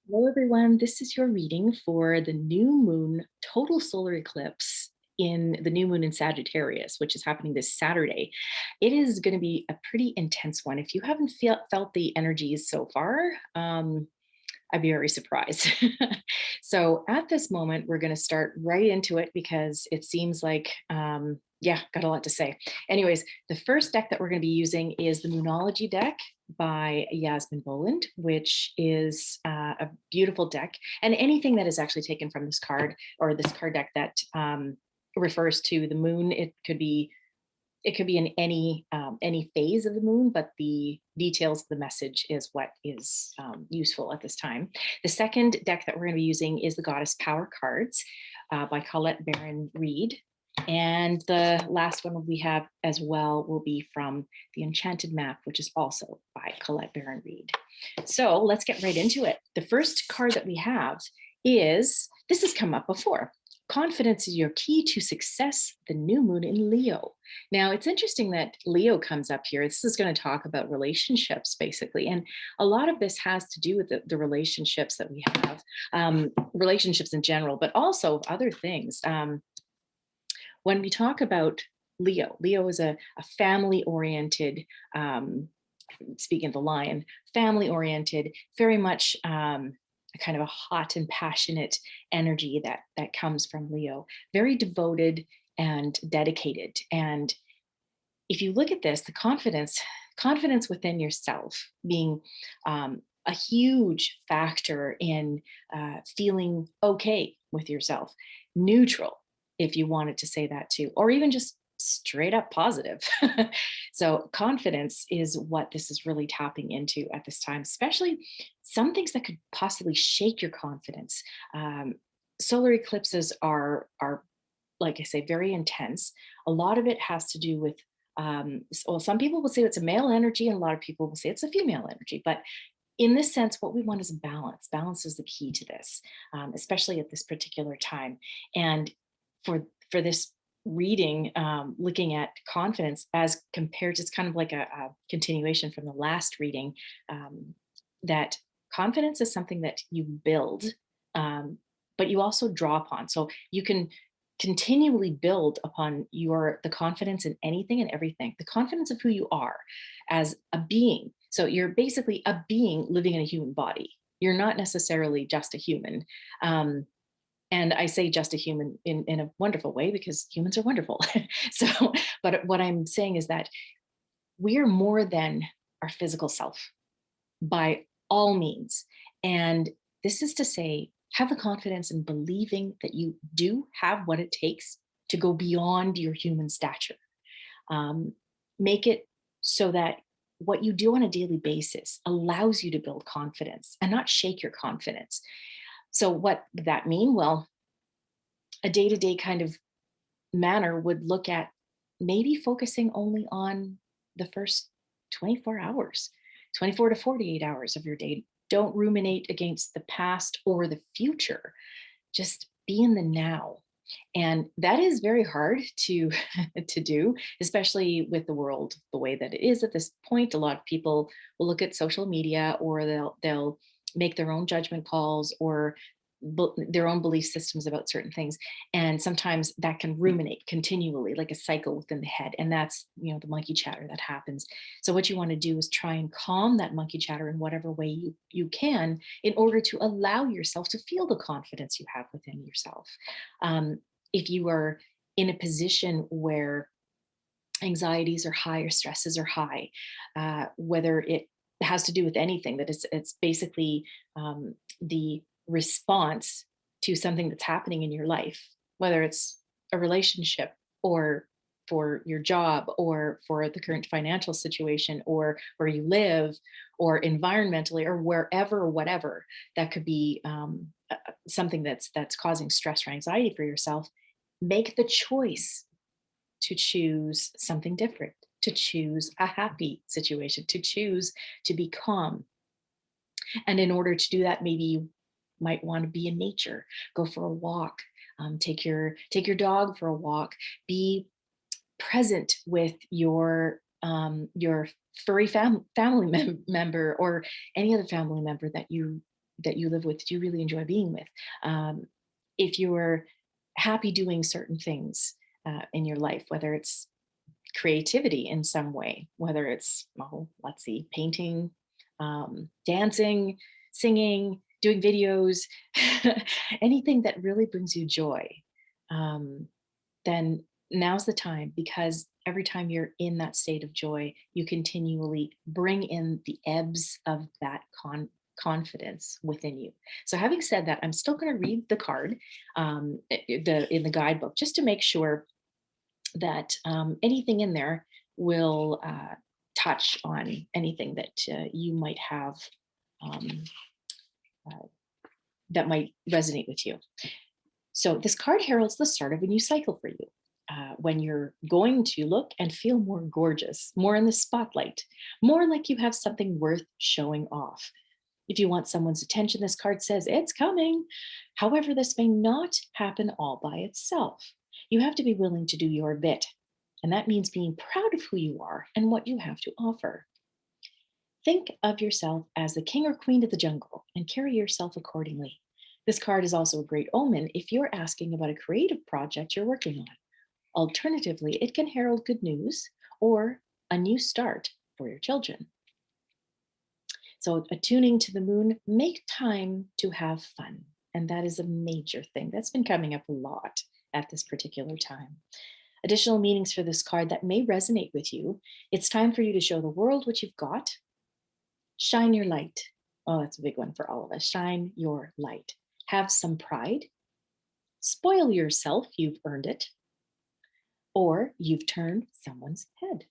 Hello, everyone. This is your reading for the new moon total solar eclipse in the new moon in Sagittarius, which is happening this Saturday. It is going to be a pretty intense one. If you haven't felt the energies so far, I'd be very surprised. So at this moment, we're going to start right into it because it seems like, yeah, got a lot to say. Anyways, the first deck that we're going to be using is the Moonology deck by Yasmin Boland, which is a beautiful deck. And anything that is actually taken from this card or this card deck that refers to the moon, it could be in any phase of the moon, but the details of the message is what is useful at this time. The second deck that we're going to be using is the Goddess Power cards by Colette Baron Reed. And the last one we have as well will be from the Enchanted Map, which is also by Colette Baron Reed. So let's get right into it. The first card that we have is, this has come up before. Confidence is your key to success, the new moon in Leo. Now, it's interesting that Leo comes up here. This is going to talk about relationships, basically. And a lot of this has to do with the relationships that we have, relationships in general, but also other things. When we talk about Leo is a family-oriented, speaking of the lion, family-oriented, very much a kind of a hot and passionate energy that comes from Leo, very devoted and dedicated. And if you look at this, the confidence within yourself being a huge factor in feeling okay with yourself, neutral, if you wanted to say that too, or even just straight up positive. So confidence is what this is really tapping into at this time, especially some things that could possibly shake your confidence. Solar eclipses are, like I say, very intense. A lot of it has to do with, well, some people will say it's a male energy, and a lot of people will say it's a female energy. But in this sense, what we want is balance. Balance is the key to this, especially at this particular time. And for this reading, looking at confidence as compared to, it's kind of like a continuation from the last reading, that confidence is something that you build, but you also draw upon. So you can continually build upon the confidence in anything and everything, the confidence of who you are as a being. So you're basically a being living in a human body. You're not necessarily just a human. And I say just a human in a wonderful way, because humans are wonderful. So, but what I'm saying is that we are more than our physical self by all means. And this is to say, have the confidence in believing that you do have what it takes to go beyond your human stature. Make it so that what you do on a daily basis allows you to build confidence and not shake your confidence. So what would that mean? Well, a day-to-day kind of manner would look at maybe focusing only on the first 24 hours, 24 to 48 hours of your day. Don't ruminate against the past or the future. Just be in the now. And that is very hard to to do, especially with the world the way that it is at this point. A lot of people will look at social media, or they'll make their own judgment calls, or their own belief systems about certain things, and sometimes that can ruminate continually, like a cycle within the head, and that's, the monkey chatter that happens. So what you want to do is try and calm that monkey chatter in whatever way you can, in order to allow yourself to feel the confidence you have within yourself. If you are in a position where anxieties are high or stresses are high, whether it has to do with anything, that it's basically the response to something that's happening in your life, whether it's a relationship, or for your job, or for the current financial situation, or where you live, or environmentally, or wherever, or whatever, that could be something that's causing stress or anxiety for yourself. Make the choice to choose something different, to choose a happy situation, to choose to be calm. And in order to do that, maybe you might want to be in nature, go for a walk, take your dog for a walk, be present with your furry family member, or any other family member that you that you live with, do you really enjoy being with? If you're happy doing certain things in your life, whether it's creativity in some way, whether it's, oh, let's see, painting, dancing, singing, doing videos, anything that really brings you joy, um, then now's the time, because every time you're in that state of joy, you continually bring in the ebbs of that confidence within you. So, having said that, I'm still going to read the card, in the guidebook, just to make sure that anything in there will touch on anything that you might have, um, uh, that might resonate with you. So, this card heralds the start of a new cycle for you. When you're going to look and feel more gorgeous, more in the spotlight, more like you have something worth showing off. If you want someone's attention, this card says it's coming. However, this may not happen all by itself. You have to be willing to do your bit. And that means being proud of who you are and what you have to offer. Think of yourself as the king or queen of the jungle and carry yourself accordingly. This card is also a great omen if you're asking about a creative project you're working on. Alternatively, it can herald good news or a new start for your children. So, attuning to the moon, make time to have fun. And that is a major thing that's been coming up a lot at this particular time. Additional meanings for this card that may resonate with you: it's time for you to show the world what you've got. Shine your light. Oh, that's a big one for all of us. Shine your light. Have some pride. Spoil yourself, you've earned it. Or you've turned someone's head.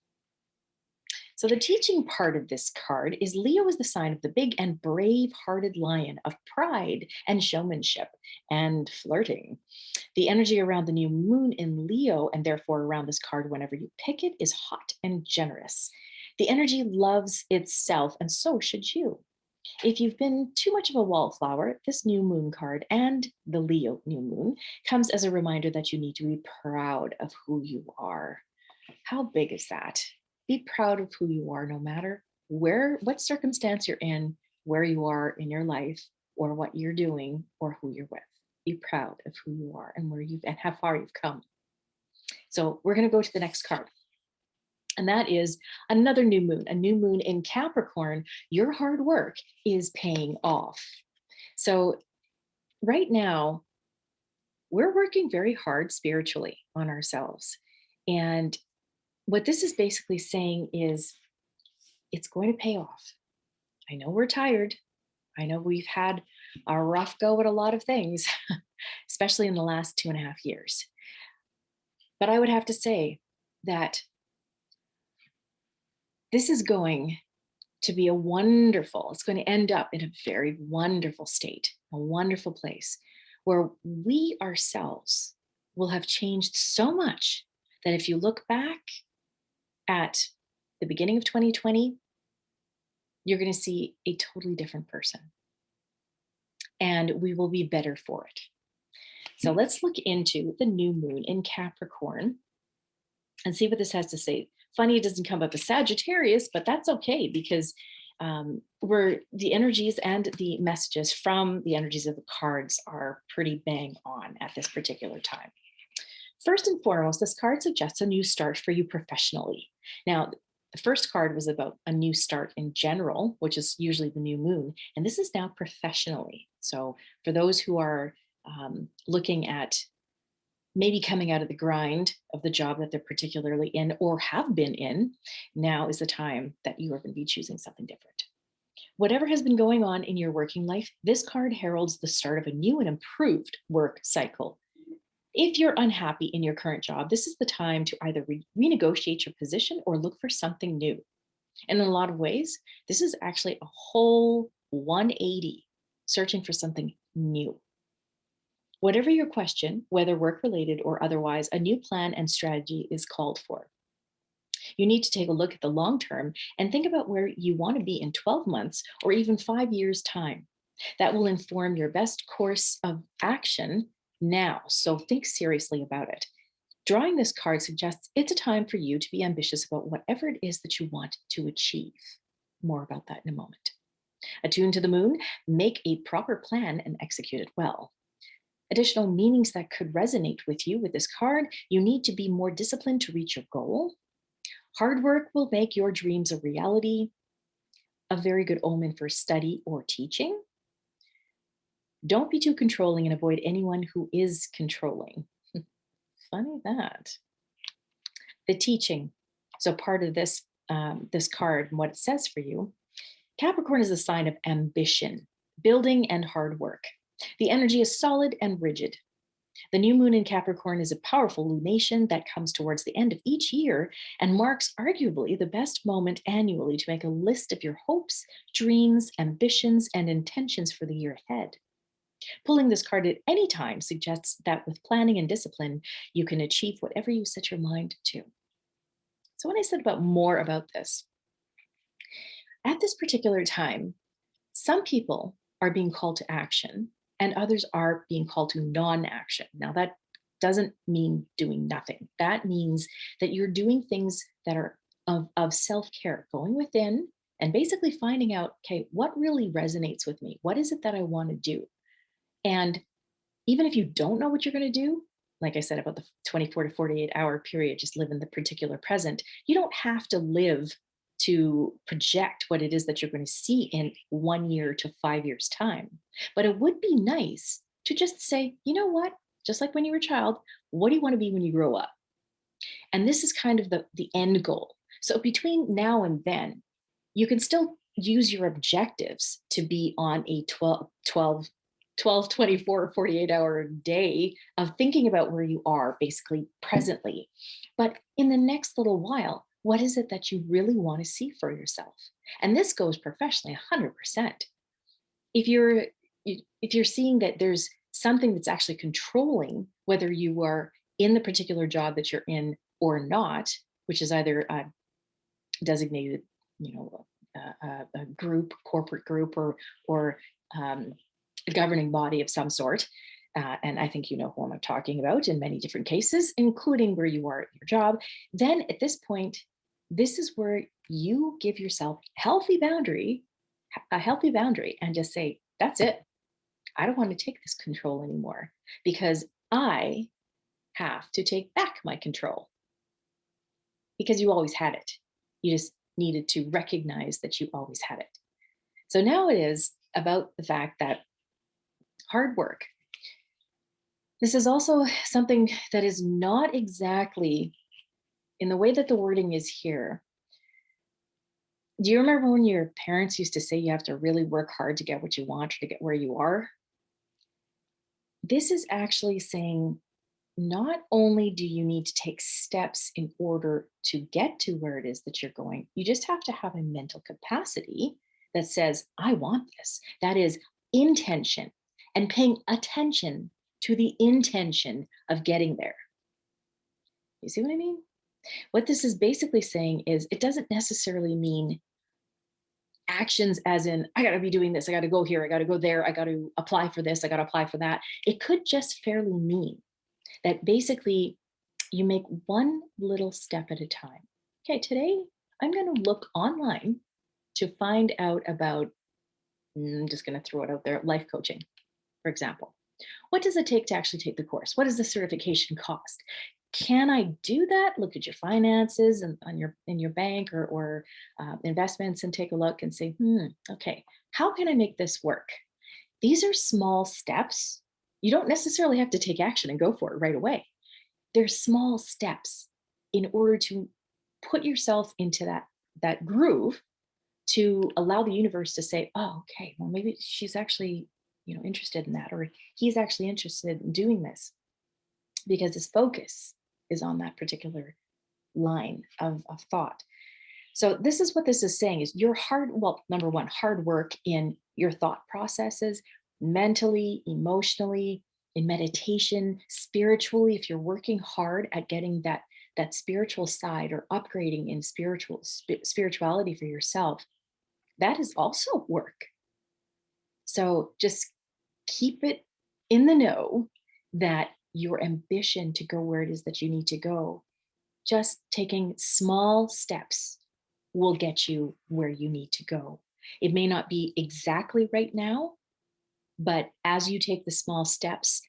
So, the teaching part of this card is Leo is the sign of the big and brave hearted lion of pride and showmanship and flirting. The energy around the new moon in Leo, and therefore around this card whenever you pick it, is hot and generous. The energy loves itself, and so should you. If you've been too much of a wallflower, this new moon card and the Leo new moon comes as a reminder that you need to be proud of who you are. How big is that? Be proud of who you are, no matter what circumstance you're in, where you are in your life, or what you're doing, or who you're with. Be proud of who you are and and how far you've come. So, we're going to go to the next card. And that is another new moon, a new moon in Capricorn. Your hard work is paying off. So, right now, we're working very hard spiritually on ourselves. And what this is basically saying is it's going to pay off. I know we're tired. I know we've had a rough go at a lot of things, especially in the last 2.5 years. But I would have to say that this is going to be it's going to end up in a very wonderful state, a wonderful place where we ourselves will have changed so much that if you look back at the beginning of 2020, you're going to see a totally different person. And we will be better for it. So let's look into the new moon in Capricorn and see what this has to say. Funny, it doesn't come up as Sagittarius, but that's okay, because the energies and the messages from the energies of the cards are pretty bang on at this particular time. First and foremost, this card suggests a new start for you professionally. Now, the first card was about a new start in general, which is usually the new moon, and this is now professionally. So, for those who are looking at maybe coming out of the grind of the job that they're particularly in or have been in, now is the time that you are going to be choosing something different. Whatever has been going on in your working life, this card heralds the start of a new and improved work cycle. If you're unhappy in your current job, this is the time to either renegotiate your position or look for something new. And in a lot of ways, this is actually a whole 180, searching for something new. Whatever your question, whether work related or otherwise, a new plan and strategy is called for. You need to take a look at the long term and think about where you want to be in 12 months or even 5 years' time. That will inform your best course of action now. So think seriously about it. Drawing this card suggests it's a time for you to be ambitious about whatever it is that you want to achieve. More about that in a moment. Attuned to the moon, make a proper plan and execute it well. Additional meanings that could resonate with you with this card: you need to be more disciplined to reach your goal. Hard work will make your dreams a reality. A very good omen for study or teaching. Don't be too controlling and avoid anyone who is controlling. Funny that. The teaching. So part of this card and what it says for you: Capricorn is a sign of ambition, building, and hard work. The energy is solid and rigid. The new moon in Capricorn is a powerful lunation that comes towards the end of each year and marks arguably the best moment annually to make a list of your hopes, dreams, ambitions, and intentions for the year ahead. Pulling this card at any time suggests that with planning and discipline, you can achieve whatever you set your mind to. So, when I said more about this, at this particular time, some people are being called to action and others are being called to non action. Now, that doesn't mean doing nothing. That means that you're doing things that are of self care, going within and basically finding out, okay, what really resonates with me? What is it that I want to do? And even if you don't know what you're going to do, like I said about the 24 to 48-hour period, just live in the particular present. You don't have to live to project what it is that you're going to see in 1 year to 5 years' time. But it would be nice to just say, you know what? Just like when you were a child, what do you want to be when you grow up? And this is kind of the end goal. So between now and then, you can still use your objectives to be on a 12, 24, 48-hour day of thinking about where you are basically presently. But in the next little while, what is it that you really want to see for yourself? And this goes professionally 100%. If you're if you're seeing that there's something that's actually controlling whether you are in the particular job that you're in or not, which is either a designated, a group, corporate group, or a governing body of some sort. And I think you know who I'm talking about in many different cases, including where you are at your job. Then at this point, this is where you give yourself a healthy boundary, and just say, that's it. I don't want to take this control anymore because I have to take back my control, because you always had it. You just needed to recognize that you always had it. So now it is about the fact that hard work. This is also something that is not exactly in the way that the wording is here. Do you remember when your parents used to say you have to really work hard to get what you want or to get where you are? This is actually saying not only do you need to take steps in order to get to where it is that you're going, you just have to have a mental capacity that says, I want this. That is intention, and paying attention to the intention of getting there. You see what I mean? What this is basically saying is it doesn't necessarily mean actions as in, I got to be doing this, I got to go here, I got to go there, I got to apply for this, I got to apply for that. It could just fairly mean that basically you make one little step at a time. Okay, today I'm going to look online to find out about, I'm just going to throw it out there, life coaching, for example. What does it take to actually take the course? What does the certification cost? Can I do that? Look at your finances and in your bank or investments, and take a look and say, okay, how can I make this work? These are small steps. You don't necessarily have to take action and go for it right away. There's small steps in order to put yourself into that groove, to allow the universe to say, oh, okay, well, maybe she's actually interested in that, or he's actually interested in doing this, because his focus is on that particular line of thought. So this is what this is saying: is your number one, hard work in your thought processes, mentally, emotionally, in meditation, spiritually. If you're working hard at getting that spiritual side, or upgrading in spirituality for yourself, that is also work. So just keep it in the know that your ambition to go where it is that you need to go, just taking small steps, will get you where you need to go. It may not be exactly right now, but as you take the small steps,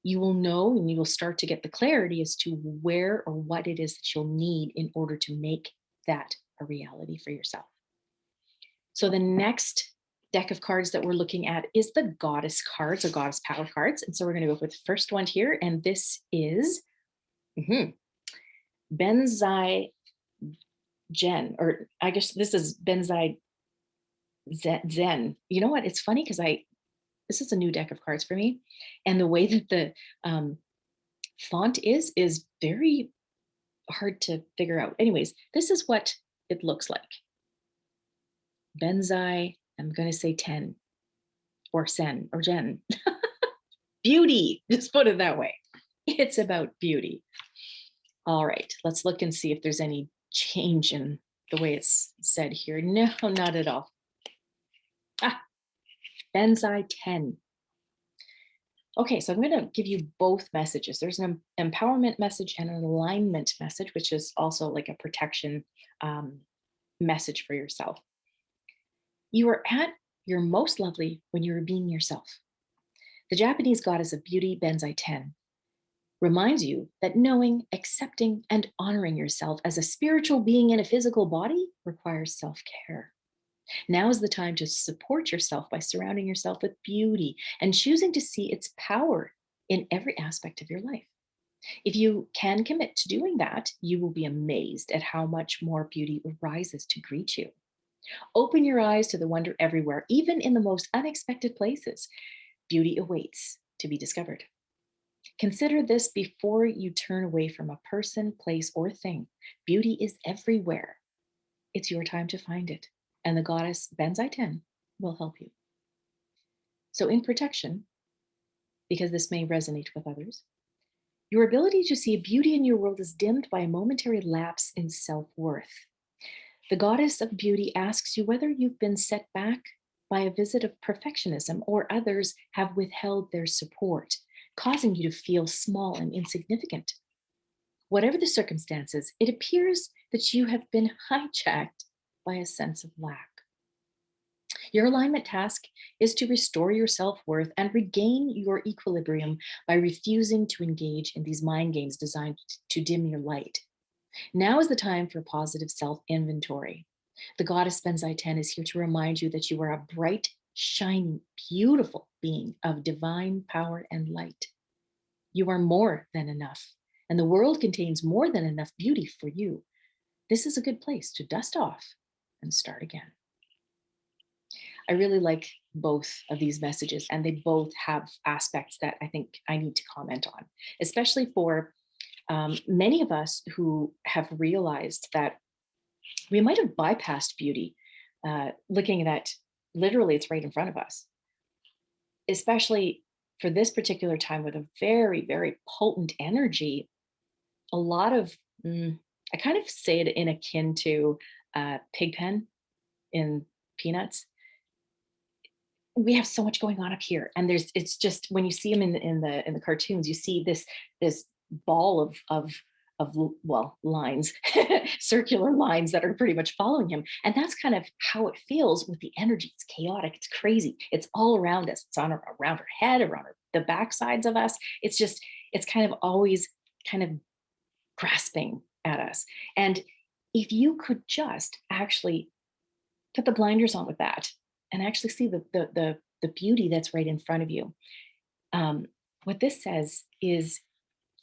you will know and you will start to get the clarity as to where or what it is that you'll need in order to make that a reality for yourself. So the next deck of cards that we're looking at is the Goddess cards, or Goddess Power cards. And so we're going to go with the first one here. And this is Benzai Jen, or I guess this is Benzai Zen. You know what? It's funny because this is a new deck of cards for me. And the way that the font is very hard to figure out. Anyways, this is what it looks like. Benzai, I'm going to say 10 or Sen or Jen. Beauty, just put it that way. It's about beauty. All right, let's look and see if there's any change in the way it's said here. No, not at all. Benzai 10. Okay, so I'm going to give you both messages. There's an empowerment message and an alignment message, which is also like a protection message for yourself. You are at your most lovely when you are being yourself. The Japanese goddess of beauty, Benzai 10, reminds you that knowing, accepting, and honoring yourself as a spiritual being in a physical body requires self-care. Now is the time to support yourself by surrounding yourself with beauty and choosing to see its power in every aspect of your life. If you can commit to doing that, you will be amazed at how much more beauty arises to greet you. Open your eyes to the wonder everywhere, even in the most unexpected places. Beauty awaits to be discovered. Consider this before you turn away from a person, place, or thing. Beauty is everywhere. It's your time to find it, and the goddess Benzai 10 will help you. So in protection, because this may resonate with others, your ability to see beauty in your world is dimmed by a momentary lapse in self-worth. The goddess of beauty asks you whether you've been set back by a visit of perfectionism or others have withheld their support, causing you to feel small and insignificant. Whatever the circumstances, it appears that you have been hijacked by a sense of lack. Your alignment task is to restore your self-worth and regain your equilibrium by refusing to engage in these mind games designed to dim your light. Now is the time for positive self-inventory. The goddess Benzai 10 is here to remind you that you are a bright, shining, beautiful being of divine power and light. You are more than enough, and the world contains more than enough beauty for you. This is a good place to dust off and start again. I really like both of these messages, and they both have aspects that I think I need to comment on, especially for many of us who have realized that we might have bypassed beauty, looking at literally it's right in front of us, especially for this particular time with a very, very potent energy. A lot of, I kind of say it in akin to Pigpen in Peanuts. We have so much going on up here, and it's just when you see him in the cartoons, you see this ball of well, lines, circular lines that are pretty much following him, and that's kind of how it feels with the energy. It's chaotic, it's crazy, it's all around us. It's around our head, around the back sides of us. It's kind of always kind of grasping at us. And if you could just actually put the blinders on with that and actually see the beauty that's right in front of you. What this says is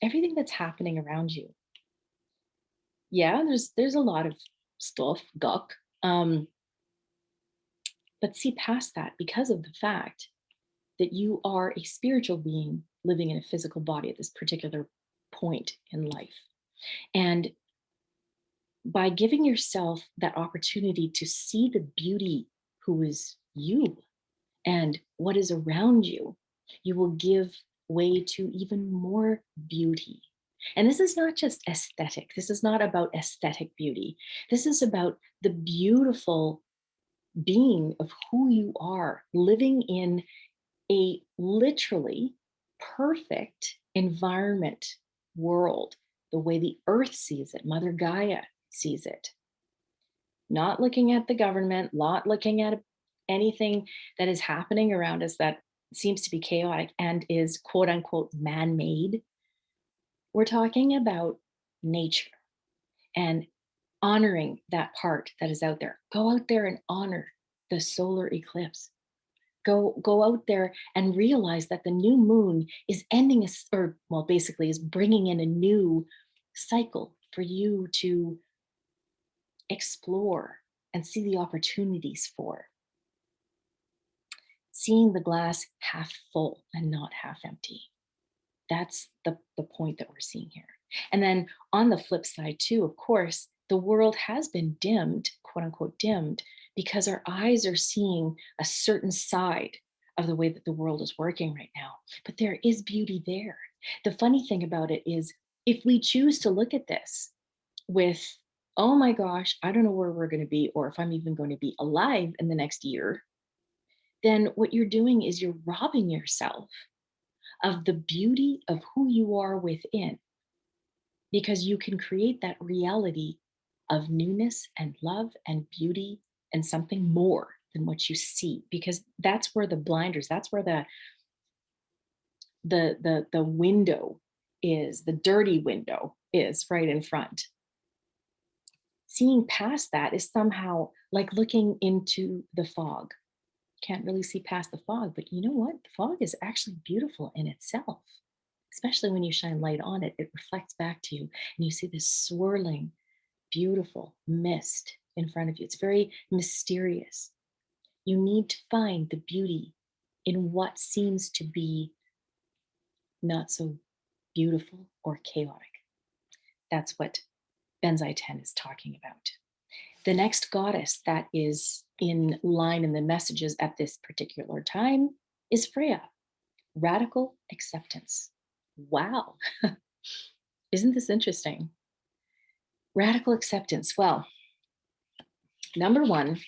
everything that's happening around you. Yeah, there's a lot of stuff, guck, but see past that because of the fact that you are a spiritual being living in a physical body at this particular point in life. And by giving yourself that opportunity to see the beauty who is you and what is around you, you will give way to even more beauty. And this is not just aesthetic. This is not about aesthetic beauty. This is about the beautiful being of who you are, living in a literally perfect environment, world, the way the earth sees it, Mother Gaia sees it. Not looking at the government, not looking at anything that is happening around us that seems to be chaotic and is quote unquote man-made, we're talking about nature and honoring that part that is out there. Go out there and honor the solar eclipse. Go out there and realize that the new moon is ending us, or well, basically is bringing in a new cycle for you to explore and see the opportunities for. Seeing the glass half full and not half empty. That's the point that we're seeing here. And then on the flip side, too, of course, the world has been dimmed, quote unquote, dimmed, because our eyes are seeing a certain side of the way that the world is working right now. But there is beauty there. The funny thing about it is, if we choose to look at this with, oh my gosh, I don't know where we're going to be, or if I'm even going to be alive in the next year, then what you're doing is you're robbing yourself of the beauty of who you are within, because you can create that reality of newness and love and beauty and something more than what you see, because that's where the blinders, that's where the window is, the dirty window is right in front. Seeing past that is somehow like looking into the fog. Can't really see past the fog, but you know what? The fog is actually beautiful in itself, especially when you shine light on it. It reflects back to you, and you see this swirling, beautiful mist in front of you. It's very mysterious. You need to find the beauty in what seems to be not so beautiful or chaotic. That's what Benzai 10 is talking about. The next goddess that is in line in the messages at this particular time is Freya, radical acceptance. Wow. Isn't this interesting? Radical acceptance. Well, number one,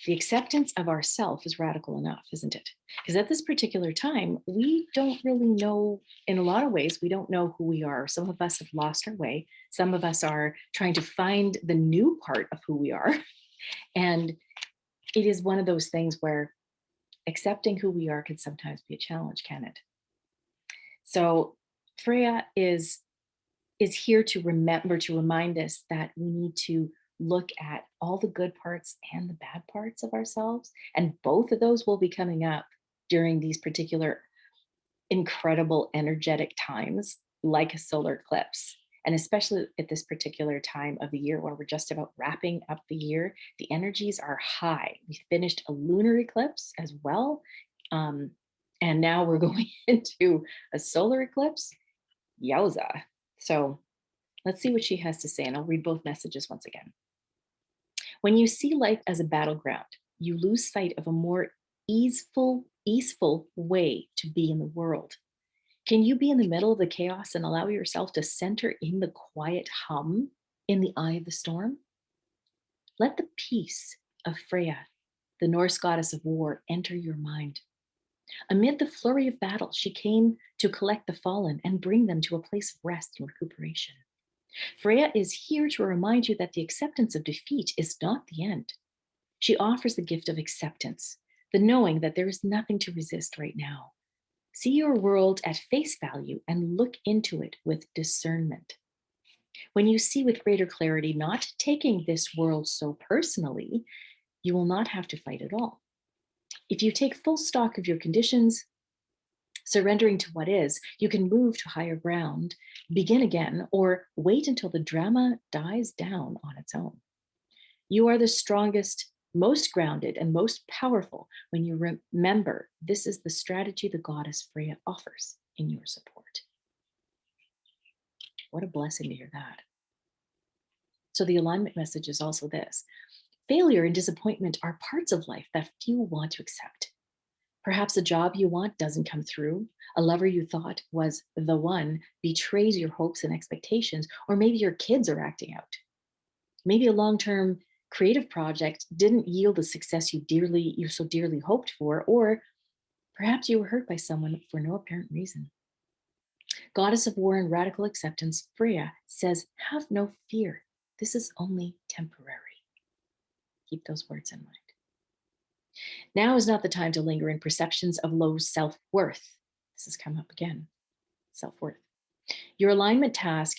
the acceptance of ourself is radical enough, isn't it? Because at this particular time, we don't really know, in a lot of ways, we don't know who we are. Some of us have lost our way. Some of us are trying to find the new part of who we are. And it is one of those things where accepting who we are can sometimes be a challenge, can it? So Freya is here to remember, to remind us that we need to look at all the good parts and the bad parts of ourselves. And both of those will be coming up during these particular incredible energetic times, like a solar eclipse. And especially at this particular time of the year where we're just about wrapping up the year, the energies are high. We finished a lunar eclipse as well. And now we're going into a solar eclipse. Yowza. So let's see what she has to say. And I'll read both messages once again. When you see life as a battleground, you lose sight of a more easeful way to be in the world. Can you be in the middle of the chaos and allow yourself to center in the quiet hum in the eye of the storm? Let the peace of Freya, the Norse goddess of war, enter your mind. Amid the flurry of battle, she came to collect the fallen and bring them to a place of rest and recuperation. Freya is here to remind you that the acceptance of defeat is not the end. She offers the gift of acceptance, the knowing that there is nothing to resist right now. See your world at face value and look into it with discernment. When you see with greater clarity, not taking this world so personally, you will not have to fight at all. If you take full stock of your conditions, surrendering to what is, you can move to higher ground, begin again, or wait until the drama dies down on its own. You are the strongest, most grounded, and most powerful when you remember this is the strategy the goddess Freya offers in your support. What a blessing to hear that. So the alignment message is also this: failure and disappointment are parts of life that few want to accept. Perhaps a job you want doesn't come through. A lover you thought was the one betrays your hopes and expectations, or maybe your kids are acting out. Maybe a long-term creative project didn't yield the success you so dearly hoped for, or perhaps you were hurt by someone for no apparent reason. Goddess of War and Radical Acceptance, Freya says, have no fear. This is only temporary. Keep those words in mind. Now is not the time to linger in perceptions of low self-worth. This has come up again, self-worth. Your alignment task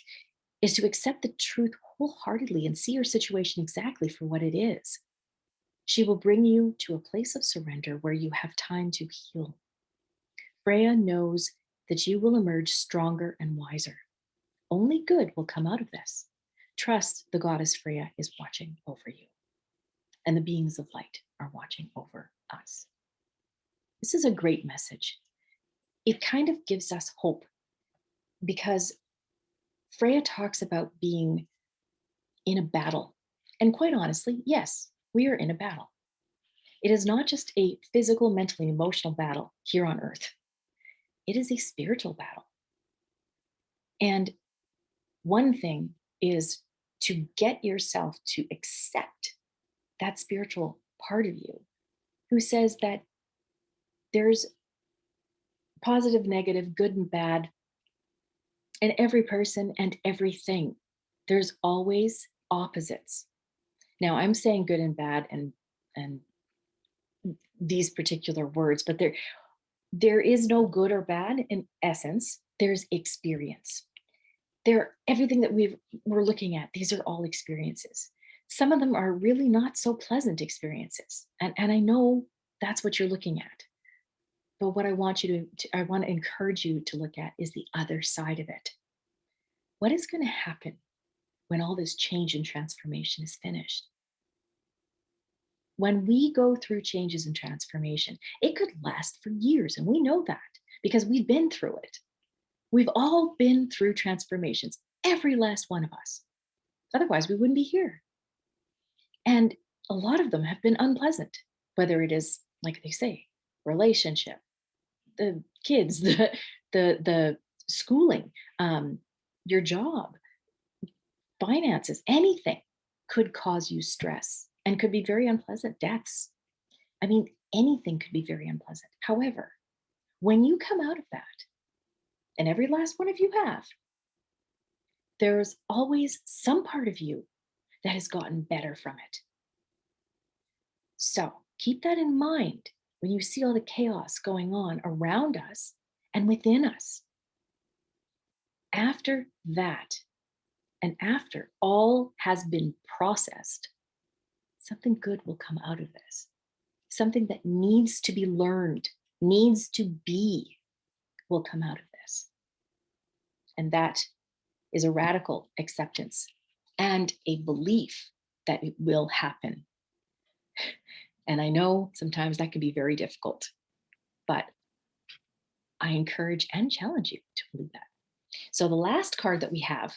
is to accept the truth wholeheartedly and see your situation exactly for what it is. She will bring you to a place of surrender where you have time to heal. Freya knows that you will emerge stronger and wiser. Only good will come out of this. Trust the goddess Freya is watching over you, and the beings of light are watching over us. This is a great message. It kind of gives us hope because Freya talks about being in a battle. And quite honestly, yes, we are in a battle. It is not just a physical, mental, and emotional battle here on earth. It is a spiritual battle. And one thing is to get yourself to accept that spiritual part of you who says that there's positive, negative, good and bad in every person and everything. There's always opposites. Now I'm saying good and bad and these particular words, but there is no good or bad in essence. There's experience. Everything that we're looking at, these are all experiences. Some of them are really not so pleasant experiences. And I know that's what you're looking at. But what I want I want to encourage you to look at is the other side of it. What is going to happen when all this change and transformation is finished? When we go through changes and transformation, it could last for years. And we know that because we've been through it. We've all been through transformations, every last one of us. Otherwise, we wouldn't be here. And a lot of them have been unpleasant, whether it is, like they say, relationship, the kids, the schooling, your job, finances, anything could cause you stress and could be very unpleasant. Deaths. I mean, anything could be very unpleasant. However, when you come out of that, and every last one of you have, there's always some part of you that has gotten better from it. So keep that in mind when you see all the chaos going on around us and within us. After that, and after all has been processed, something good will come out of this. Something that needs to be learned, needs to be, will come out of this. And that is a radical acceptance and a belief that it will happen. And I know sometimes that can be very difficult, but I encourage and challenge you to believe that. So the last card that we have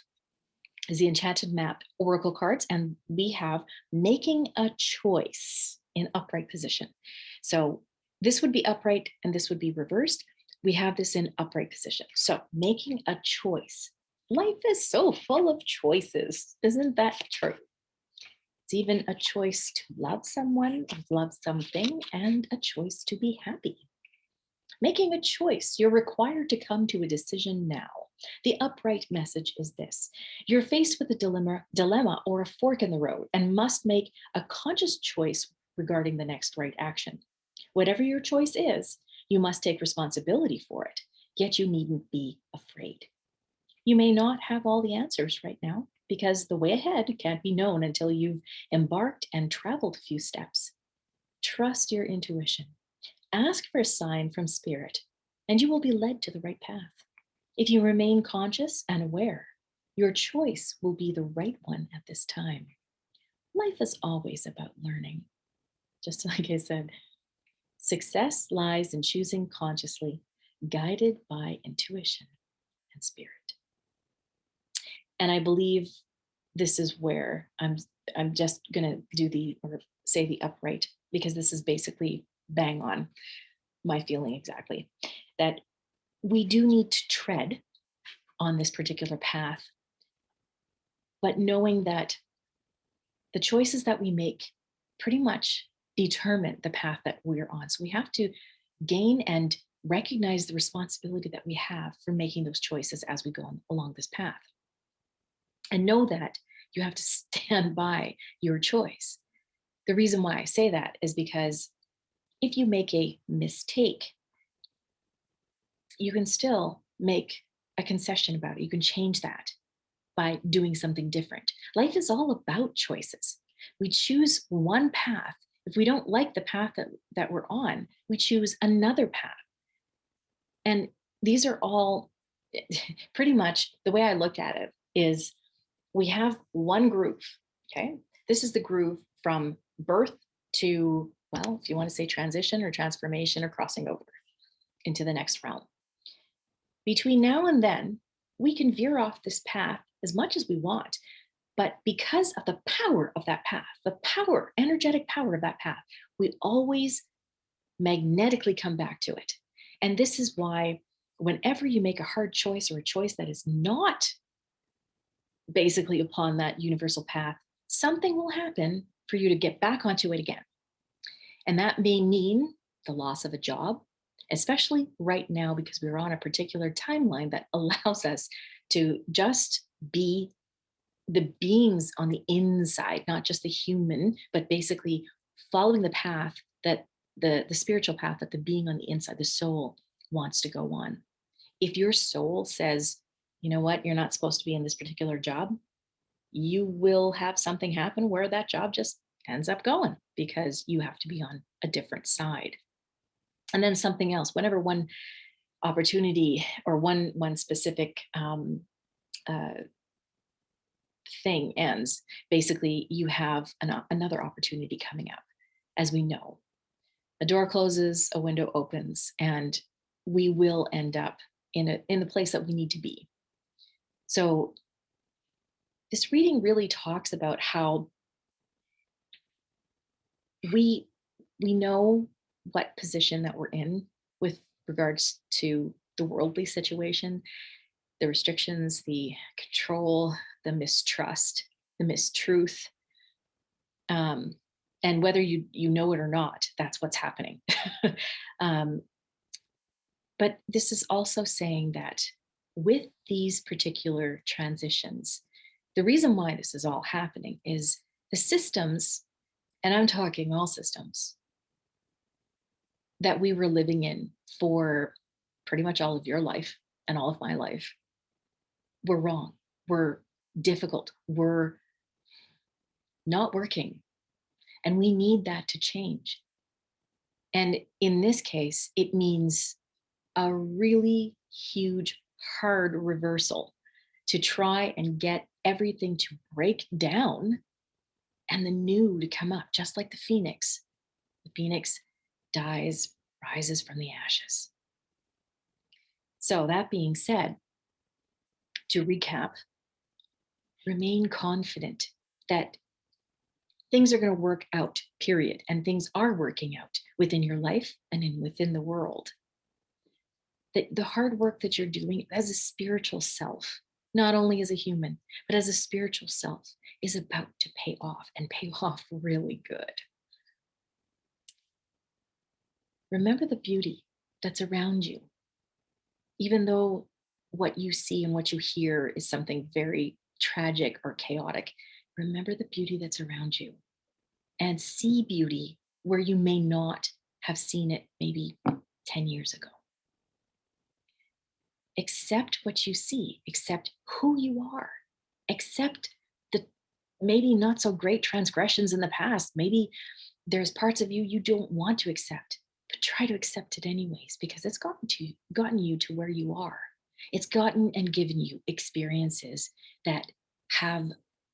is the Enchanted Map Oracle cards, and we have making a choice in upright position. So this would be upright and this would be reversed. We have this in upright position. So making a choice. Life is so full of choices. Isn't that true? It's even a choice to love someone, love something, and a choice to be happy. Making a choice. You're required to come to a decision now. The upright message is this. You're faced with a dilemma or a fork in the road and must make a conscious choice regarding the next right action. Whatever your choice is, you must take responsibility for it, yet you needn't be afraid. You may not have all the answers right now because the way ahead can't be known until you've embarked and traveled a few steps. Trust your intuition. Ask for a sign from spirit, and you will be led to the right path. If you remain conscious and aware, your choice will be the right one at this time. Life is always about learning. Just like I said, success lies in choosing consciously, guided by intuition and spirit. And I believe this is where I'm just gonna do the upright, because this is basically bang on my feeling exactly, that we do need to tread on this particular path, but knowing that the choices that we make pretty much determine the path that we're on. So we have to gain and recognize the responsibility that we have for making those choices as we go along this path. And know that you have to stand by your choice. The reason why I say that is because if you make a mistake, you can still make a concession about it. You can change that by doing something different. Life is all about choices. We choose one path. If we don't like the path that we're on, we choose another path. And these are all pretty much the way I looked at it is we have one groove. Okay. This is the groove from birth to, well, if you want to say transition or transformation or crossing over into the next realm. Between now and then, we can veer off this path as much as we want. But because of the power of that path, the power, energetic power of that path, we always magnetically come back to it. And this is why whenever you make a hard choice or a choice that is not basically upon that universal path, something will happen for you to get back onto it again. And that may mean the loss of a job, especially right now, because we're on a particular timeline that allows us to just be the beings on the inside, not just the human, but basically following the path that the spiritual path that the being on the inside, the soul, wants to go on. If your soul says, you know what, you're not supposed to be in this particular job, you will have something happen where that job just ends up going because you have to be on a different side. And then something else, whenever one opportunity or one specific thing ends, basically you have another opportunity coming up. As we know, a door closes, a window opens, and we will end up in the place that we need to be. So this reading really talks about how we know what position that we're in with regards to the worldly situation, the restrictions, the control, the mistrust, the mistruth. And whether you know it or not, that's what's happening. But this is also saying that with these particular transitions, the reason why this is all happening is the systems, and I'm talking all systems, that we were living in for pretty much all of your life and all of my life were wrong, were difficult, were not working. And we need that to change. And in this case, it means a really huge, hard reversal to try and get everything to break down and the new to come up, just like the phoenix. The phoenix dies, rises from the ashes. So, that being said, to recap, remain confident that things are going to work out, period. And things are working out within your life and within the world. That the hard work that you're doing as a spiritual self, not only as a human, but as a spiritual self, is about to pay off and pay off really good. Remember the beauty that's around you. Even though what you see and what you hear is something very tragic or chaotic, remember the beauty that's around you and see beauty where you may not have seen it maybe 10 years ago. Accept what you see, accept who you are, accept the maybe not so great transgressions in the past. Maybe there's parts of you you don't want to accept, but try to accept it anyways, because it's gotten you to where you are. It's gotten and given you experiences that have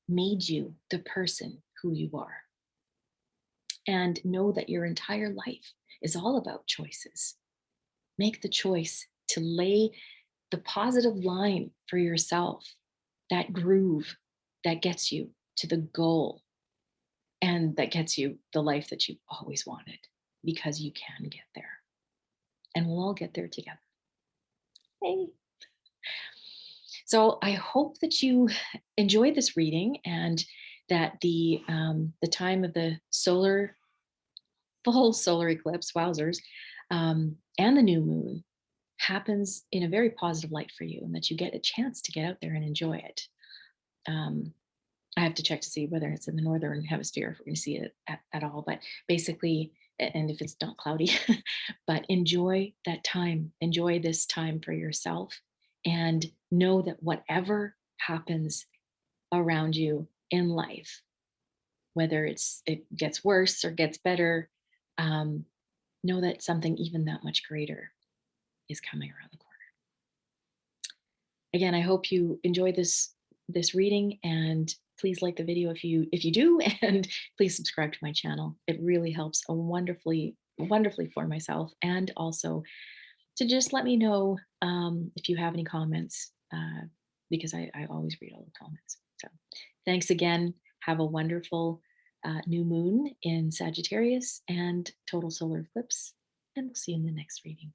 made you the person who you are. And know that your entire life is all about choices. Make the choice to lay the positive line for yourself, that groove that gets you to the goal and that gets you the life that you've always wanted, because you can get there. And we'll all get there together. Hey. So I hope that you enjoyed this reading and that the time of the full solar eclipse, wowzers, and the new moon happens in a very positive light for you, and that you get a chance to get out there and enjoy it. I have to check to see whether it's in the northern hemisphere if we're going to see it at all. But basically, and if it's not cloudy, but enjoy that time. Enjoy this time for yourself, and know that whatever happens around you in life, whether it gets worse or gets better, um, know that something even that much greater is coming around the corner. Again, I hope you enjoy this reading, and please like the video if you do, and please subscribe to my channel. It really helps a wonderfully for myself, and also to just let me know if you have any comments, because I always read all the comments. So thanks again. Have a wonderful new moon in Sagittarius and total solar eclipse, and we'll see you in the next reading.